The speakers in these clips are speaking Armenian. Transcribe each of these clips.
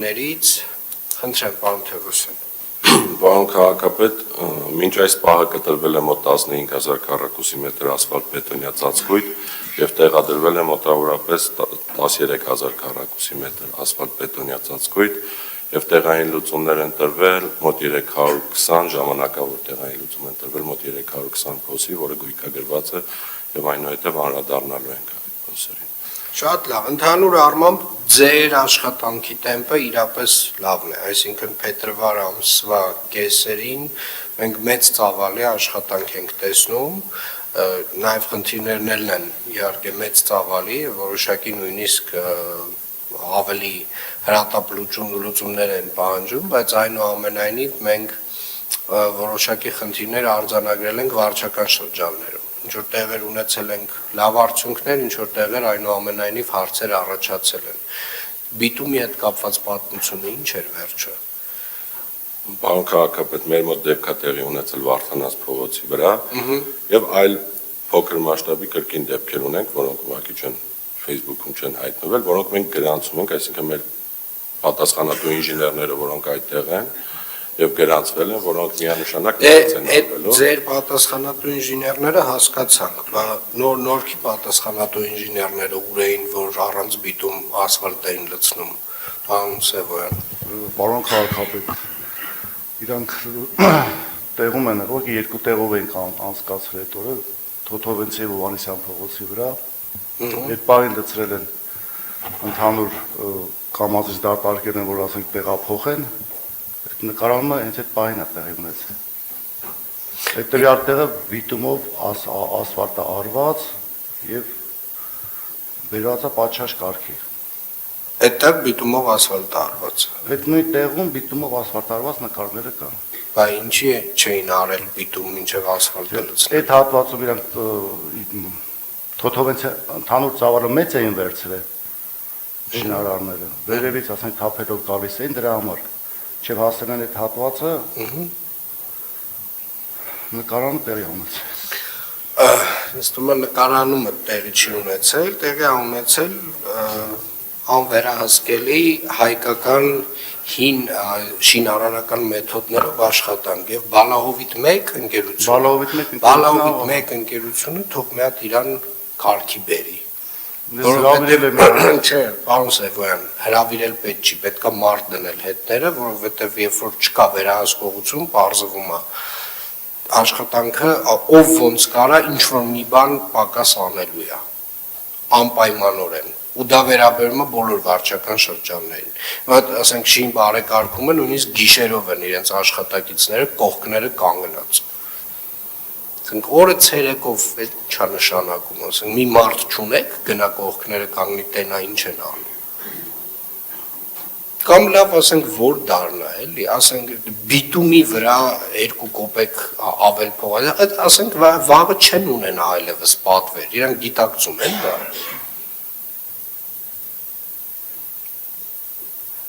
Ներից խնդրեմ պարոն Թևոսյան։ Պարոն քաղաքապետ, մինչ այս պահը կտրվել է մոտ 15000 քառակուսի մետր ասֆալտ բետոնյա ծածկույթ եւ տեղադրվել է մոտավորապես 13000 քառակուսի մետր ասֆալտ բետոնյա ծածկույթ եւ տեղային լուծումներ են տրվել մոտ 320 ժամանակավոր տեղային լուծում են տրվել մոտ 320 փոսի, որը գույքագրված է եւ այնուհետեւ անդրադառնալու ենք այդ փոսերին։ Շատ լավ, ընդհանուր առմամբ ձեր աշխատանքի տեմպը իրապես լավն է, այսինքն փետրվար ամսվա կեսերին մենք մեծ ծավալի աշխատանք ենք տեսնում, նաև խնդիրներն են իհարկե մեծ ծավալի, որոշակի նույնիսկ ավելի հրատապ լուծումներ են պահանջում, բայց այնուամենայնիվ մենք որոշակի խնդիրներ արձանագրել ենք վարչական շրջաններում։ Ինչ որ տեղեր ունեցել ենք լավ արդյունքներ, ինչ որ տեղեր այնուամենայնիվ հարցեր առաջացել են։ Բիտումի հետ կապված պատմությունը ինչ էր վերջը։ Պարոն քաղաքապետ, մեր մոտ դեպք է տեղի ունեցել Վարդանանց փողոցի վրա եւ այլ փոքր մասշտաբի կրկին դեպքեր ունենք, որոնք ուղղակի չեն Facebook-ում չեն հայտնվել, որոնք մենք գրանցում ենք, այսինքն մեր պատասխանատու ինժեներները, որոնք այդտեղ են եւ գրանցվել են, որոնք միանշանակ են ելնելու։ Ձեր պատասխանատու ինժեներները հասկացանք, բայց նորքի պատասխանատու ինժեներները ուր էին, որ առանց բիտում ասֆալտ էին լցնում, պարոն Սևոյան։ Պարոն քաղաքապետ, իրանք տեղում են եղել, երկու տեղով ենք անցկացրել այդ օրը, Թոթովենցի եւ Հովհաննիսյան փողոցի վրա։ Այդ բանին լցրել են ընդհանուր կամազից դատարկել են, որ ասենք տեղափոխեն։ Նկարահանումը հենց այդ պահին է տեղի ունեցել։ Այդ տվյալ տեղը բիտումով ասֆալտը արված եւ վերածա պատշաճ կարգի։ Այդտեղ բիտումով ասֆալտ արված։ Այդ նույն տեղում բիտումով ասֆալտ արված նկարները կան։ Բայց ինչի չէին արել բիտում մինչև ասֆալտը լցնել։ Այդ հատվածում իրանք Թոթովենցի ընդհանուր ծավալը մեծ էին վերցրել շինարարները։ Վերևից ասենք թափելով գալիս էին դրա համար։ Չև հասել են այդ հատվածը, նկարանը տեղի ունեցել։ Ինձ թվում է նկարանումը տեղի չի ունեցել, տեղի է ունեցել անվերահսկելի հայկական հին շինարարական մեթոդներով աշխատանք եւ Բալահովիտ 1 ընկերությունը։ Բալահովիտ 1 ընկերությունը թող մի հատ իրան կարգի բերի։ Չէ, պարոն Սևոյան, հրավիրել պետք չի, պետքա մարդ դնել հետները, որովհետև երբ որ չկա վերահսկողություն, պարզվում է աշխատանքը ով ոնց կարա ինչ-որ մի բան պակաս անելու է, անպայմանորեն, ու դա վերաբերում է բոլոր վարչական շրջաններին։ Բայց ասենք շին բարեկարգումը նույնիսկ գիշերով են իրենց աշխատակիցները կողքները կանգնած։ Օրը ցերեկով չա նշանակում, ասենք մի մարդ չունեք, գնա կողքները կանգնի տենա ինչ են անում։ Կամ լավ ասենք որ դառնա, էլի, ասենք բիտումի վրա 2 կոպեկ ավել փող, ասենք վաղը չեն ունենա այլևս պատվեր, իրանք գիտակցում են դա։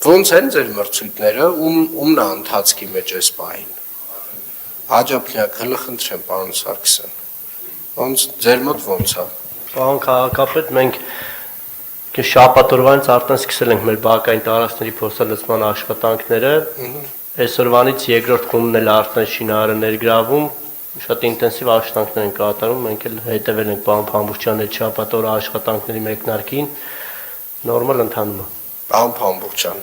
Ոնց են ձեր մրցույթները, ումն է ընթացքի մեջ այս պահին։ Հաջապնյակ, հլը խնդրեմ, պարոն Սարգսյան, ոնց, ձեր մոտ ոնց է։ Պարոն քաղաքապետ, մենք շաբաթօրվանից արդեն սկսել ենք մեր բակային տարածքների փոսալցման աշխատանքները, այսօրվանից երկրորդ խումբն էլ արդեն շինարարը ներգրավում, շատ ինտենսիվ աշխատանքներ են կատարում, մենք էլ հետևել ենք պարոն Փամբուշյանի այդ շաբաթօրը աշխատանքների մեկնարկին, նորմալ ընթանում է։ Պարոն Փամբուշյան։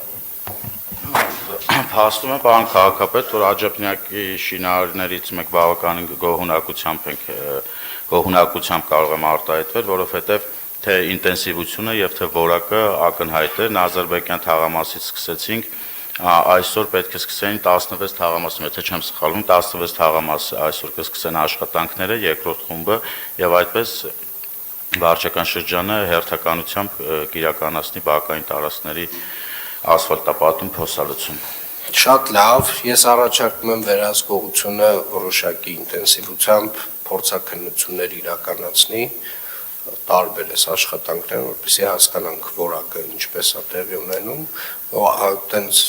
Փաստում է պարոն քաղաքապետ, որ Աջափնյակի շինարարներից մեկ բավականին գոհունակությամբ կարող եմ արտահայտվել, որովհետև թե ինտենսիվությունը եւ թե որակը ակնհայտ է, Նազարբեկյան թաղամասից սկսեցինք, այսօր պետք է սկսեին 16 թաղամասում, եթե չեմ սխալվում, 16 թաղամաս այսօր կսկսեն աշխատանքները, երկրորդ խումբը եւ այդպես վարչական շրջանը հերթականությամբ կիրականացնի բակային տարածքների ասֆալտապատում փոսալցում։ Շատ լավ, ես առաջարկում եմ վերահսկողությունը որոշակի ինտենսիվությամբ փորձաքննություններ իրականացնի, տարբեր էս աշխատանքներ, որպեսզի հասկանանք որակը ինչպես է տեղի ունենում, այտենց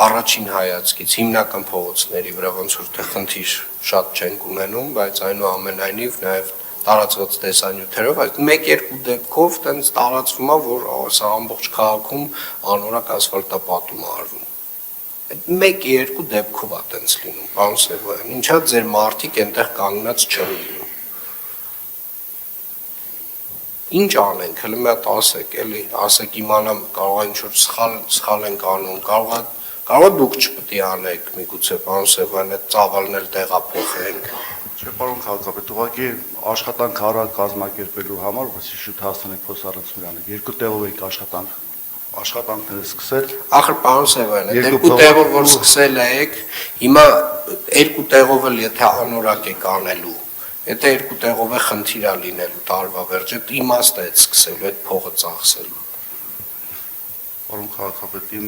առաջին հայացքից հիմնական փողոցների վրա ոնց որ թե խնդիր շատ չենք ունենում, բայց այնուամենայնիվ նաև տարածված տեսանյութերով, այդ 1-2 դեպքով տենց տարածվում է, որ սա ամբողջ քաղաքում անորակ ասֆալտապատում է արվում։ Այդ 1-2 դեպքով է տենց լինում, պարոն Սևոյան, ինչա ձեր մարդիկ այնտեղ կանգնած չեն լինում։ Ինչ անենք, հələ մի հատ ասեք, էլի, ասեք իմանամ, կարող է ինչ-որ սխալ ենք անում, կարող է դուք չպետք է անեք, միգուցե պարոն Սևոյան, այդ ծավալն էլ տեղափոխենք։ Չէ, պարոն քաղաքապետ, ուղղակի աշխատանք արագ կազմակերպելու համար, որպեսզի շուտ հասնենք փոխհարցումությանը, երկու տեղով եք աշխատանքները սկսել։ Ախր պարոն Սևոյան, այդ երկու տեղով որ սկսել եք, հիմա երկու տեղով էլ եթե անորակ եք անելու, եթե երկու տեղով է խնդիր է լինելու տարվա վերջը, այդ իմաստ է այդ սկսելու, այդ փողը ծախսելու։ Պարոն քաղաքապետ, իմ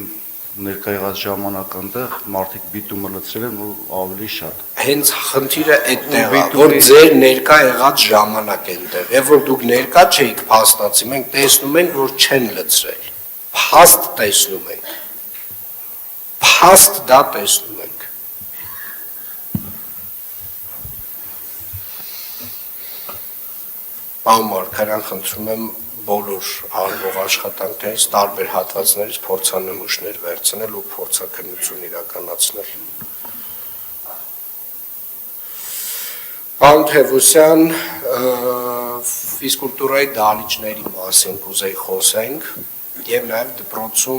ներկա եղած ժամանակ այնտեղ մարդիկ բիտումը լցրել են ու ավելի շատ։ Հենց խնդիրը այդտեղ է, որ ձեր ներկա եղած ժամանակ այնտեղ, եւ որ դուք ներկա չէիք փաստացի, մենք տեսնում ենք, որ չեն լցրել։ Փաստ տեսնում ենք։ Փաստ դա տեսնում ենք։ Պարոն Մարգարյան, խնդրում եմ բոլոր արվող աշխատանքներից տարբեր հատվածներից փորձանմուշներ վերցնել ու փորձաքննություն իրականացնել։ Պարոն Թևոսյան, ֆիզկուլտուրայի դահլիճների մասին կուզեի խոսենք եւ նաեւ դպրոցի